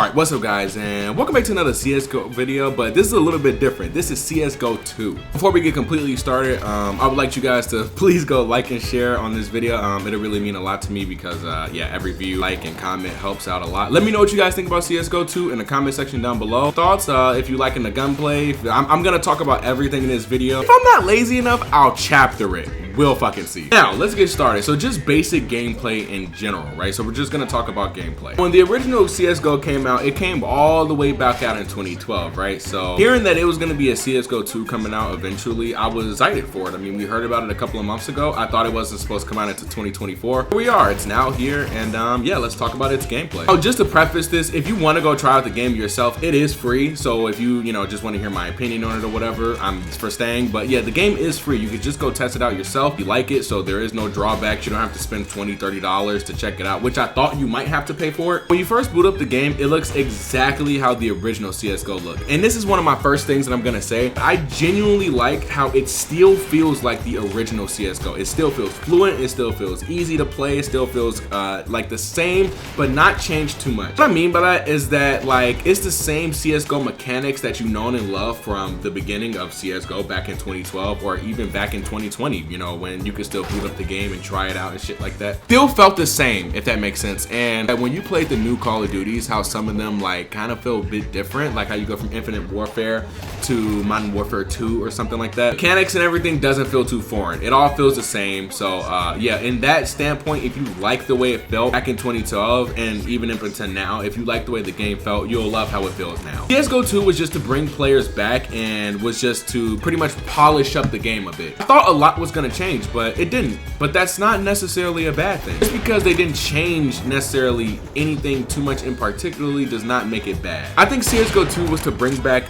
Alright, what's up guys, and welcome back to another CSGO video, but this is a little bit different. This is CSGO 2. Before we get completely started, I would like you guys to please go like and share on this video. It'll really mean a lot to me because, yeah, every view, like, and comment helps out a lot. Let me know what you guys think about CSGO 2 in the comment section down below. Thoughts, if you liking the gunplay. I'm gonna talk about everything in this video. If I'm not lazy enough, I'll chapter it. We'll fucking see. Now, let's get started. So just basic gameplay in general, right? So we're just gonna talk about gameplay. When the original CSGO came out, it came all the way back out in 2012, right? So hearing that it was gonna be a CSGO 2 coming out eventually, I was excited for it. I mean, we heard about it a couple of months ago. I thought it wasn't supposed to come out until 2024. Here we are, it's now here, and yeah, let's talk about its gameplay. Oh, just to preface this, if you wanna go try out the game yourself, it is free. So if you just wanna hear my opinion on it or whatever, I'm for staying. But yeah, the game is free. You could just go test it out yourself. You like it, so there is no drawbacks. You don't have to spend $20, $30 to check it out, which I thought you might have to pay for it. When you first boot up the game, it looks exactly how the original CSGO looked. And this is one of my first things that I'm gonna say. I genuinely like how it still feels like the original CSGO. It still feels fluent, it still feels easy to play, it still feels like the same, but not changed too much. What I mean by that is that, like, it's the same CSGO mechanics that you've known and loved from the beginning of CSGO back in 2012 or even back in 2020, when you could still boot up the game and try it out and shit like that. Still felt the same, if that makes sense. And when you played the new Call of Duties, how some of them like kind of feel a bit different, like how you go from Infinite Warfare to Modern Warfare 2 or something like that. Mechanics and everything doesn't feel too foreign. It all feels the same. So yeah, in that standpoint, if you like the way it felt back in 2012 and even up until now, if you like the way the game felt, you'll love how it feels now. CSGO 2 was just to bring players back and was just to pretty much polish up the game a bit. I thought a lot was gonna change, but it didn't. But that's not necessarily a bad thing. Just because they didn't change necessarily anything too much in particularly does not make it bad. I think CSGO 2 was to bring back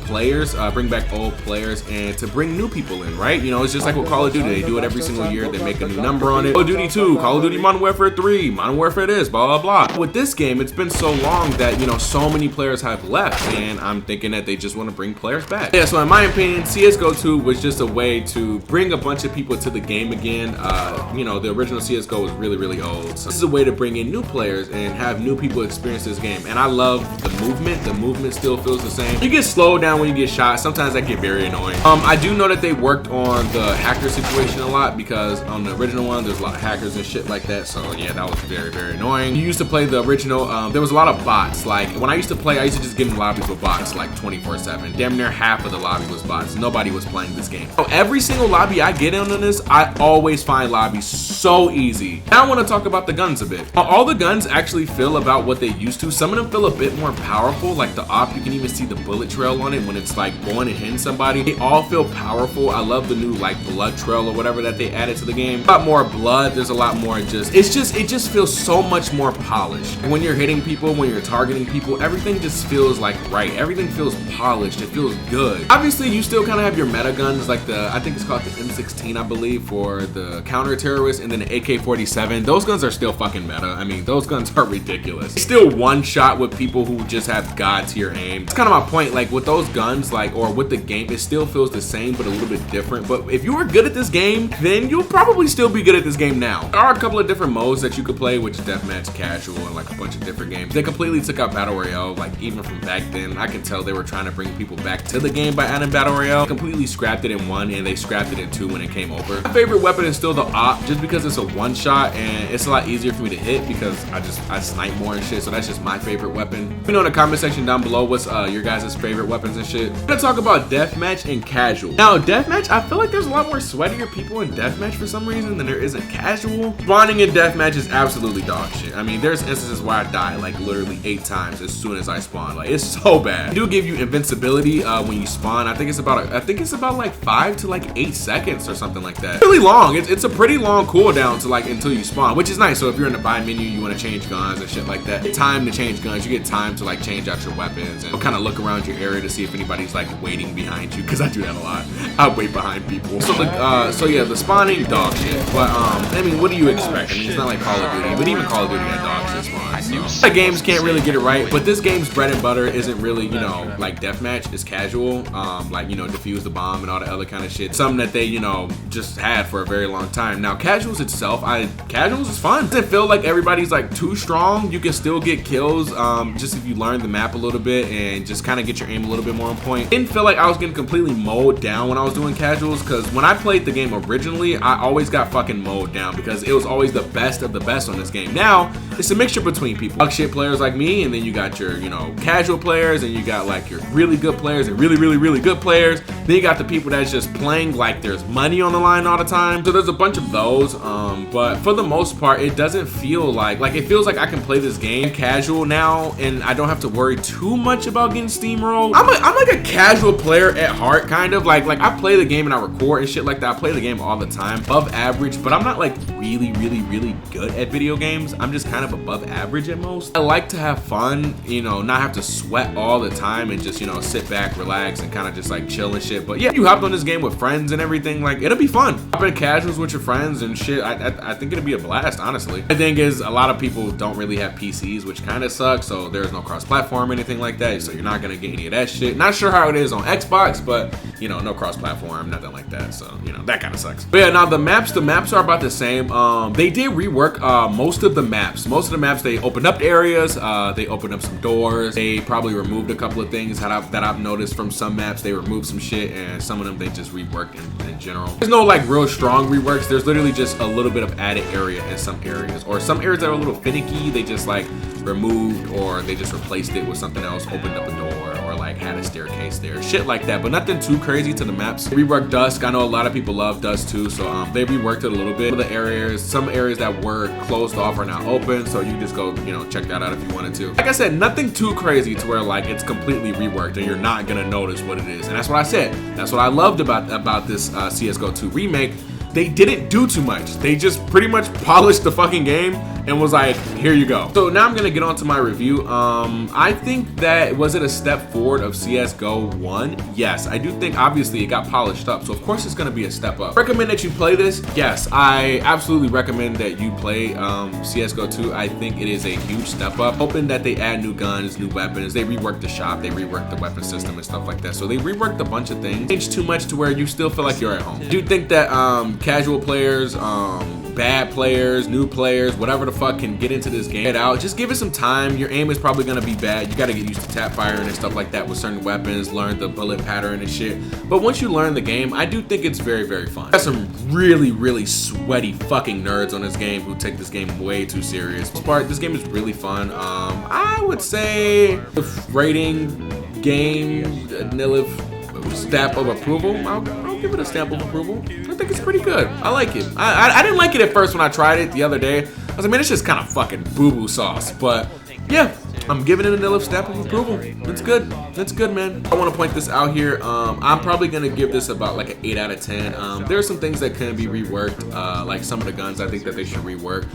players, bring back old players, and to bring new people in, right? It's just like with Call of Duty. They do it every single year. They make a new number on it. Call of Duty 2, Call of Duty Modern Warfare 3, Modern Warfare this, blah, blah, blah. With this game, it's been so long that, so many players have left, and I'm thinking that they just want to bring players back. Yeah, so in my opinion, CSGO 2 was just a way to bring a bunch of people to the game again. The original CSGO was really, really old. So this is a way to bring in new players and have new people experience this game. And I love the movement. The movement still feels the same. You get slowed down when you get shot. Sometimes that get very annoying. I do know that they worked on the hacker situation a lot because on the original one, there's a lot of hackers and shit like that. So yeah, that was very, very annoying. You used to play the original, there was a lot of bots. Like when I used to play, I used to just get in lobbies with bots like 24/7. Damn near half of the lobby was bots. Nobody was playing this game. So every single lobby I get in on this, I always find lobbies so easy. Now I want to talk about the guns a bit. All the guns actually feel about what they used to. Some of them feel a bit more powerful, like the AWP, you can even see the bullet trail on it when it's like going and hitting somebody. They all feel powerful. I love the new like blood trail or whatever that they added to the game. A lot more blood, there's a lot more it just feels so much more polished. When you're hitting people, when you're targeting people, everything just feels like right. Everything feels polished, it feels good. Obviously, you still kind of have your meta guns, like I think it's called the M16, I believe, for the counter-terrorist, and then the AK-47. Those guns are still fucking meta. I mean, those guns are ridiculous. It's still one shot with people who just have god tier aim. It's kind of my point, like with those guns, like, or with the game, it still feels the same, but a little bit different. But if you were good at this game, then you'll probably still be good at this game now. There are a couple of different modes that you could play, which is deathmatch, casual, and like a bunch of different games. They completely took out Battle Royale, like even from back then. I can tell they were trying to bring people back to the game by adding Battle Royale. Completely scrapped it in 1, and they scrapped it in 2 when it came over. My favorite weapon is still the AWP, just because it's a one shot and it's a lot easier for me to hit because I snipe more and shit. So that's just my favorite weapon. Let me know in the comment section down below what's your guys' favorite weapons and shit. I'm gonna talk about deathmatch and casual. Now deathmatch, I feel like there's a lot more sweatier people in deathmatch for some reason than there is in casual. Spawning in deathmatch is absolutely dog shit. I mean, there's instances where I die like literally 8 times as soon as I spawn. Like it's so bad. They do give you invincibility when you spawn. I think it's about like 5 to like 8 seconds or something like that. Really long. It's a pretty long cooldown to like until you spawn, which is nice. So if you're in the buy menu, you want to change guns and shit like that. Get time to change guns. You get time to like change out your weapons and kind of look around your area to see if anybody's like waiting behind you, because I do that a lot. I wait behind people. So yeah, the spawning dog shit. But I mean, what do you expect? I mean, it's not like Call of Duty, but even Call of Duty had dog shit spawns. So the games can't really get it right, but this game's bread and butter isn't really, you know, like deathmatch. It's casual, like, you know, defuse the bomb and all the other kind of shit. Something that they, you know, just had for a very long time. Now, casuals itself, casuals is fun. It doesn't feel like everybody's like too strong. You can still get kills, just if you learn the map a little bit and just kind of get your aim a little bit more on point. Didn't feel like I was getting completely mowed down when I was doing casuals, because when I played the game originally, I always got fucking mowed down because it was always the best of the best on this game. Now, it's a mixture between people. Fuck shit players like me, and then you got your, you know, casual players, and you got like your really good players and really good players. Then you got the people that's just playing like there's money on the line all the time. So there's a bunch of those, but for the most part, it doesn't feel like it feels like I can play this game casual now, and I don't have to worry too much about getting steamrolled. I'm like a casual player at heart, kind of like I play the game and I record and shit like that. I play the game all the time, above average, but I'm not like really good at video games. I'm just kind of above average at most. I like to have fun, you know, not have to sweat all the time and just, you know, sit back, relax, and kind of just like chill and shit. But yeah, you hopped on this game with friends and everything, like it'll be fun. Hop in casuals with your friends and shit. I think it'll be a blast, honestly. The thing is, a lot of people don't really have PCs, which kind of sucks. So there's no cross-platform or anything like that. So you're not gonna get any of that shit. Not sure how it is on Xbox, but you know, no cross-platform, nothing like that. So you know, that kind of sucks. But yeah, now the maps are about the same. They did rework most of the maps. Most of the maps, they opened up areas. They opened up some doors. They probably removed a couple of things that I've noticed from some maps. They removed some shit, and some of them they just reworked in general. There's no like real strong reworks. There's literally just a little bit of added area in some areas, or some areas that are a little finicky. They just like removed, or they just replaced it with something else, opened up a door, or like had a staircase there, shit like that. But nothing too crazy to the maps. They reworked Dusk. I know a lot of people love Dusk too, so they reworked it a little bit. The areas, some areas that were closed off are now open, so you just go, you know, check that out if you wanted to. Like I said, nothing too crazy to where like it's completely reworked and you're not gonna notice what it is. And that's what I said. That's what I loved about this CSGO 2 remake. They didn't do too much. They just pretty much polished the fucking game and was like, here you go. So now I'm gonna get on to my review. I think that, was it a step forward of CSGO 1? Yes, I do think obviously it got polished up, so of course it's gonna be a step up. Recommend that you play this? Yes, I absolutely recommend that you play CSGO 2. I think it is a huge step up. Hoping that they add new guns, new weapons. They reworked the shop, they reworked the weapon system and stuff like that. So they reworked a bunch of things. Changed too much to where you still feel like you're at home. I do think that casual players, bad players, new players, whatever the fuck can get into this game. Get out, just give it some time. Your aim is probably gonna be bad. You gotta get used to tap firing and stuff like that with certain weapons, learn the bullet pattern and shit. But once you learn the game, I do think it's very fun. There's some really sweaty fucking nerds on this game who take this game way too serious. This game is really fun. I would say rating game Nilif stamp of approval. I'll give it a stamp of approval. I think it's pretty good. I like it. I didn't like it at first when I tried it the other day. I was like, man, it's just kind of fucking boo-boo sauce. But yeah, I'm giving it a Nilif stamp of approval. It's good. It's good, man. I want to point this out here. I'm probably gonna give this about like an 8 out of 10. There are some things that can be reworked, like some of the guns. I think that they should rework.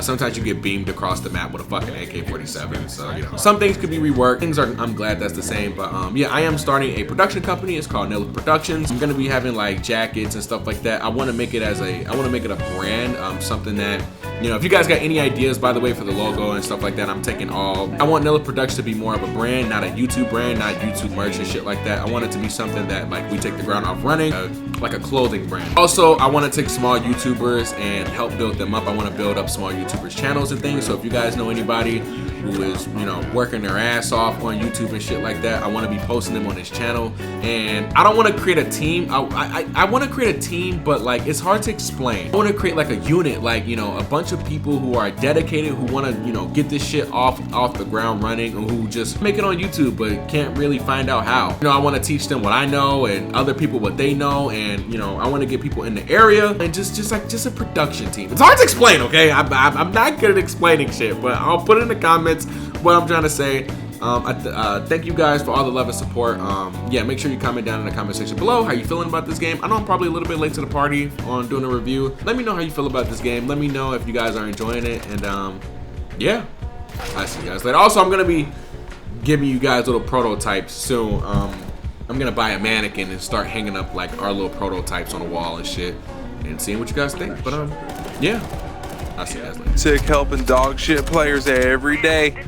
Sometimes you get beamed across the map with a fucking AK-47, so you know some things could be reworked. I'm glad that's the same. But yeah, I am starting a production company. It's called Nilif Productions. I'm gonna be having like jackets and stuff like that. I want to make it a brand, something that, you know, if you guys got any ideas, by the way, for the logo and stuff like that, I'm taking all. I want Nilif Productions to be more of a brand, not a YouTube brand, not YouTube merch and shit like that. I want it to be something that like we take the ground off running, like a clothing brand. Also, I want to take small YouTubers and help build them up. I want to build up small YouTubers channels and things. So if you guys know anybody who is, you know, working their ass off on YouTube and shit like that, I want to be posting them on this channel. And I don't want to create a team. I want to create a team, but like it's hard to explain. I want to create like a unit, like, you know, a bunch of people who are dedicated, who want to, you know, get this shit off the ground running, or who just make it on YouTube but can't really find out how. You know, I want to teach them what I know and other people what they know, and you know, I want to get people in the area and just a production team. It's hard to explain, okay? I'm not good at explaining shit, but I'll put in the comments what I'm trying to say. Thank you guys for all the love and support. Yeah, make sure you comment down in the comment section below how you feeling about this game. I know I'm probably a little bit late to the party on doing a review. Let me know how you feel about this game. Let me know if you guys are enjoying it, and yeah, I'll see you guys later. Also, I'm gonna be giving you guys little prototypes soon. I'm gonna buy a mannequin and start hanging up like our little prototypes on the wall and shit, and seeing what you guys think. But yeah. I'll see you guys later. Sick helping dog shit players every day.